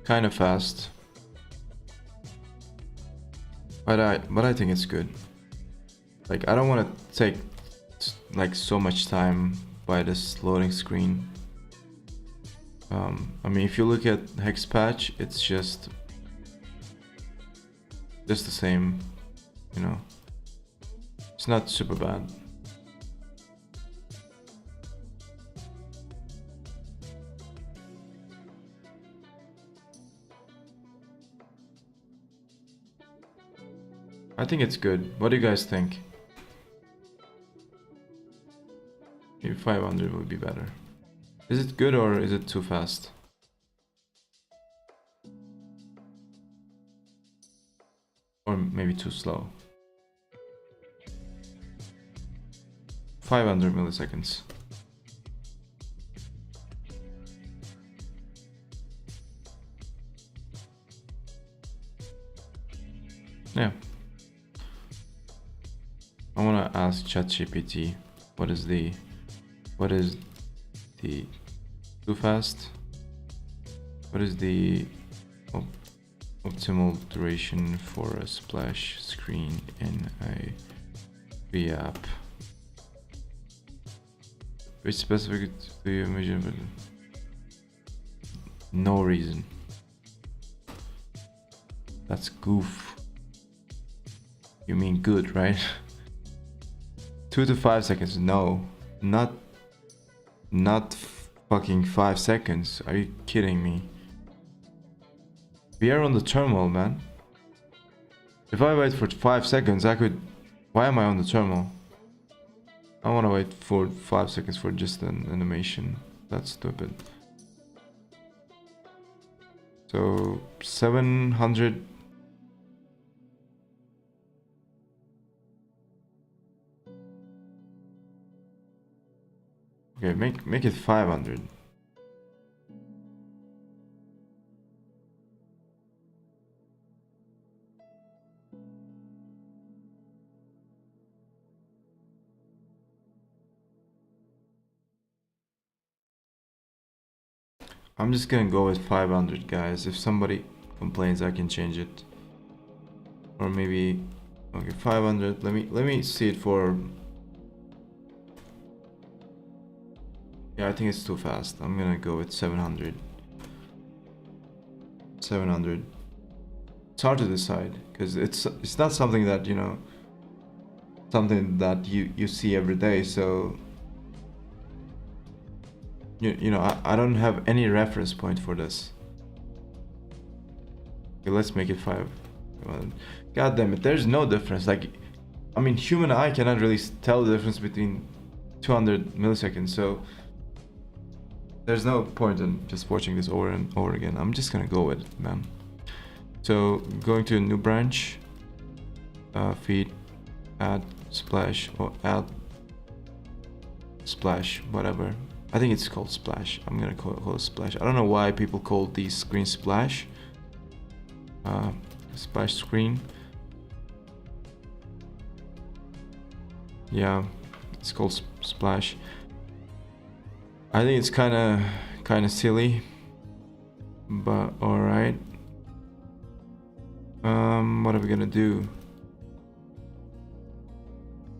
Kind of fast. But I think it's good. Like, I don't want to take like so much time by this loading screen. I mean, if you look at HexPatch, it's just the same, you know. It's not super bad. I think it's good. What do you guys think? Maybe 500 would be better. Is it good or is it too fast? Or maybe too slow? 500 milliseconds. Yeah. I want to ask ChatGPT what is the too fast? What is the optimal duration for a splash screen in a free app? Which specific do you imagine? No reason. That's goof. You mean good, right? 2 to 5 seconds. No, not fucking 5 seconds. Are you kidding me? We are on the terminal, man. If I wait for 5 seconds, I could... Why am I on the terminal? I want to wait for 5 seconds for just an animation. That's stupid. So 700. Okay, make it 500. I'm just gonna go with 500, guys. If somebody complains, I can change it. Or maybe, okay, 500. Let me see it for. Yeah, I think it's too fast. I'm gonna go with 700. 700. It's hard to decide because it's not something that, you know, something that you see every day. So you know, I don't have any reference point for this. Okay, let's make it 5. God damn it, there's no difference. Like, I mean, human eye cannot really tell the difference between 200 milliseconds. So there's no point in just watching this over and over again. I'm just gonna go with it, man. So going to a new branch, feed, add splash, or add splash, whatever. I think it's called splash. I'm gonna call it splash. I don't know why people call these screens splash. Splash screen. Yeah, it's called splash. I think it's kind of silly, but all right. What are we gonna do?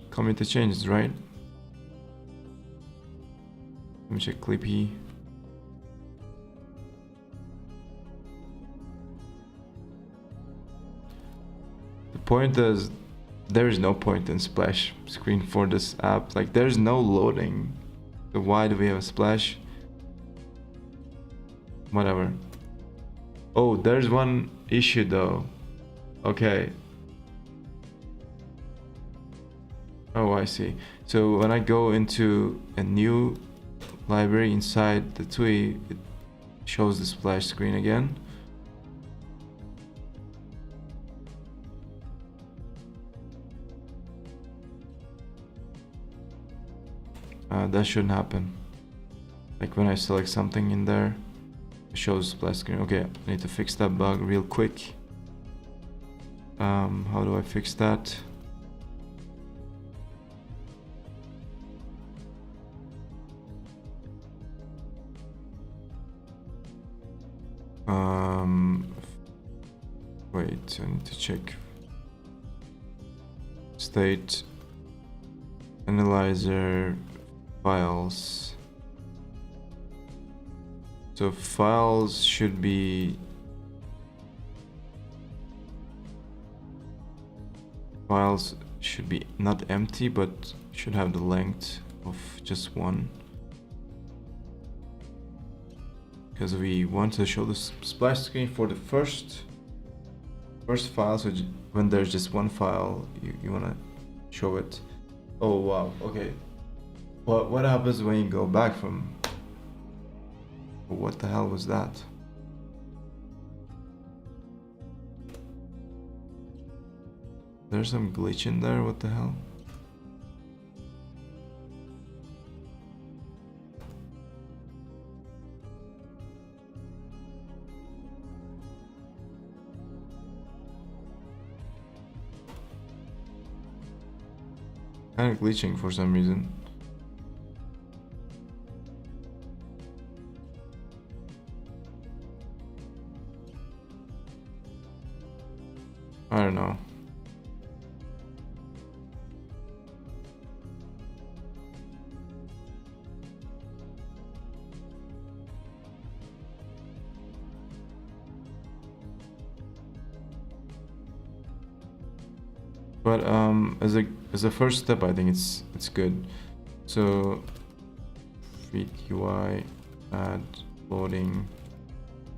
Commit the changes, right? Let me check Clippy. The point is, there is no point in splash screen for this app. Like, there's no loading. So why do we have a splash? Whatever. Oh, there's one issue though. Okay. Oh, I see. So when I go into a new library inside the Ratatui, it shows the splash screen again. That shouldn't happen. Like when I select something in there, it shows splash screen. Okay, I need to fix that bug real quick. How do I fix that? Wait, I need to check state analyzer files. So files should be not empty, but should have the length of just one, because we want to show the splash screen for the first file. So when there's just one file, you want to show it. Oh wow, okay. What happens when you go back from? What the hell was that? There's some glitch in there, what the hell? Kind of glitching for some reason. I don't know. But as a first step, I think it's good. So feed UI, add loading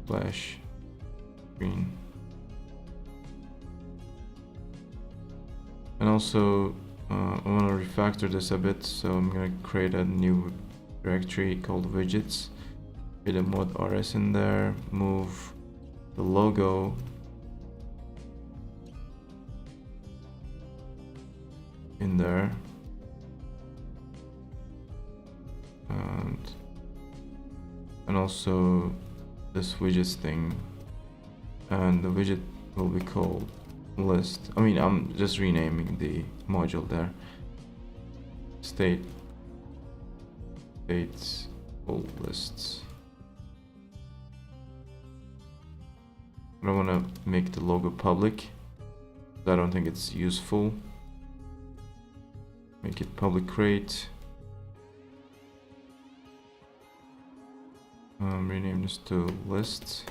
splash screen, and also I want to refactor this a bit. So I'm gonna create a new directory called widgets. Get a mod rs in there. Move the logo in there, and also this widgets thing, and the widget will be called list. I mean, I'm just renaming the module there. States all lists. I don't want to make the logo public. I don't think it's useful. Make it public create. Rename this to list.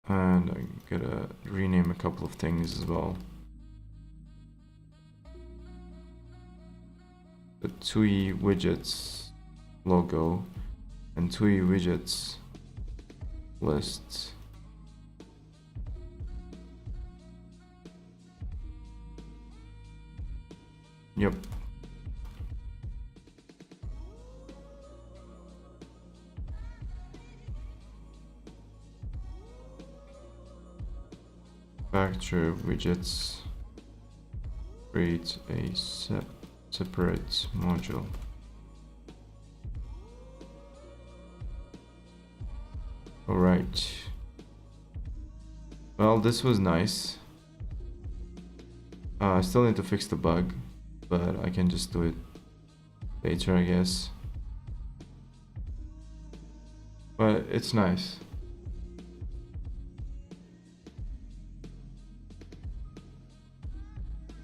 And I'm gonna rename a couple of things as well. The TUI widgets logo and TUI widgets lists. Yep. Refactor widgets. Create a separate module. All right. Well, this was nice. I still need to fix the bug, but I can just do it later, I guess. But it's nice.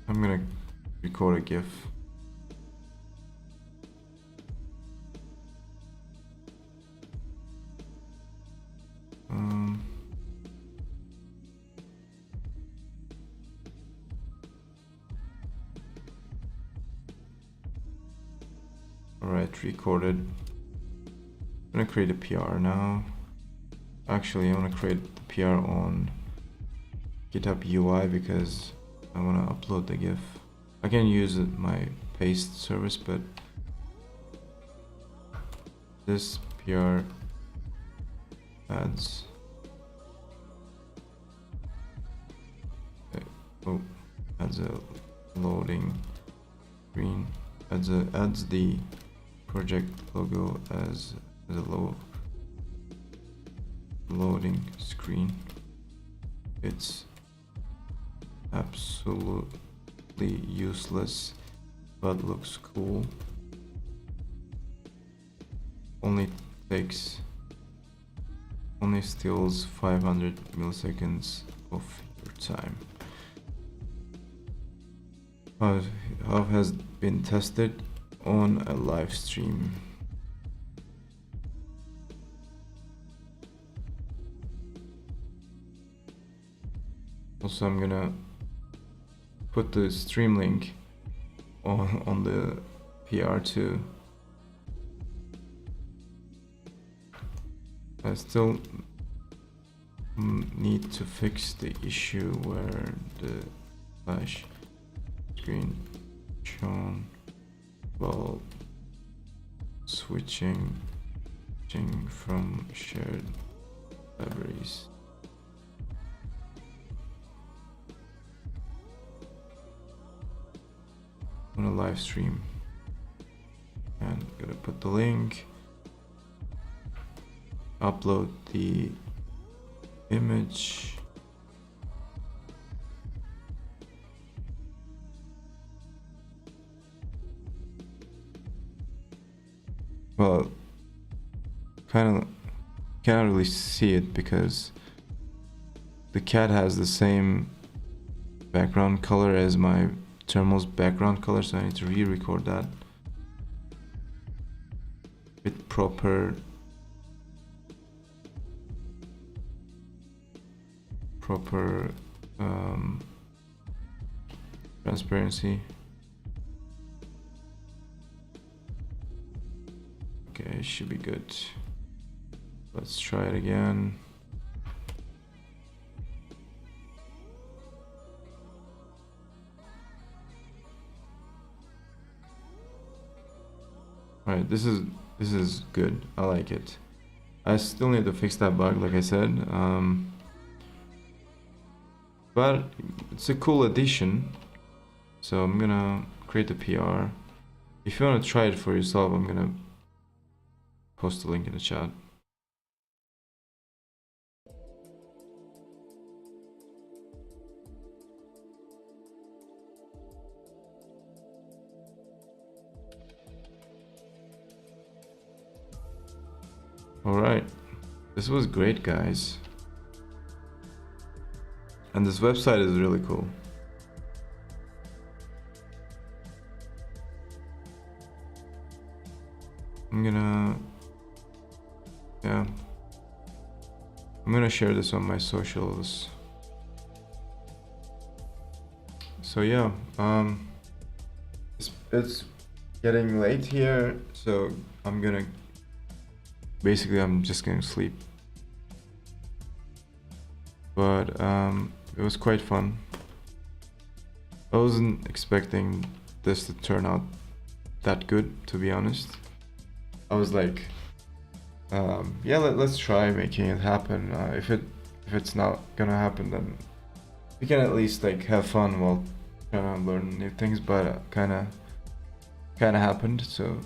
I'm gonna record a GIF. Alright, recorded. I'm gonna create a PR now. Actually, I want to create the PR on GitHub UI because I want to upload the GIF. I can use my paste service, but this PR adds adds a loading screen, adds the project logo as a loading screen. It's absolutely useless, but looks cool. Only steals 500 milliseconds of your time. How has been tested on a live stream. Also, I'm gonna put the stream link on the PR too. I still need to fix the issue where the flash screen shown while switching from shared libraries. On a live stream, and I'm gonna put the link, upload the image, well, kind of can't really see it because the cat has the same background color as my terminal's background color, so I need to re-record that with proper transparency. Okay, it should be good. Let's try it again. Alright, this is good. I like it. I still need to fix that bug, like I said. But it's a cool addition. So I'm gonna create a PR. If you want to try it for yourself, I'm gonna post the link in the chat. Alright, this was great, guys. And this website is really cool. I'm gonna share this on my socials. So yeah, it's getting late here, so I'm just gonna sleep. But it was quite fun. I wasn't expecting this to turn out that good, to be honest. I was like, yeah, let's try making it happen. If it's not gonna happen, then we can at least like have fun while trying to learn new things, but kind of happened. So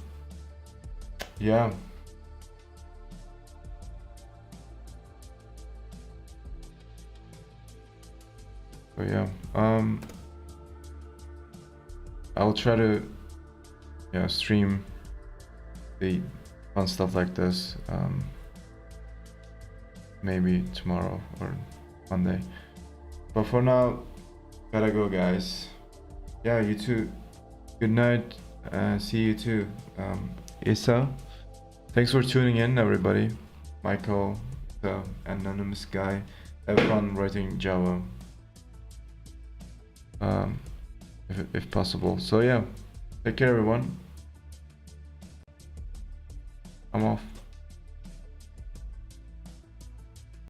yeah. But yeah, I'll try to stream the fun stuff like this maybe tomorrow or Monday. But for now, gotta go, guys. Yeah, you too. Good night. See you too. Isa, thanks for tuning in, everybody. Michael, the anonymous guy. Have fun writing Java, if possible. So yeah, take care, everyone. I'm off.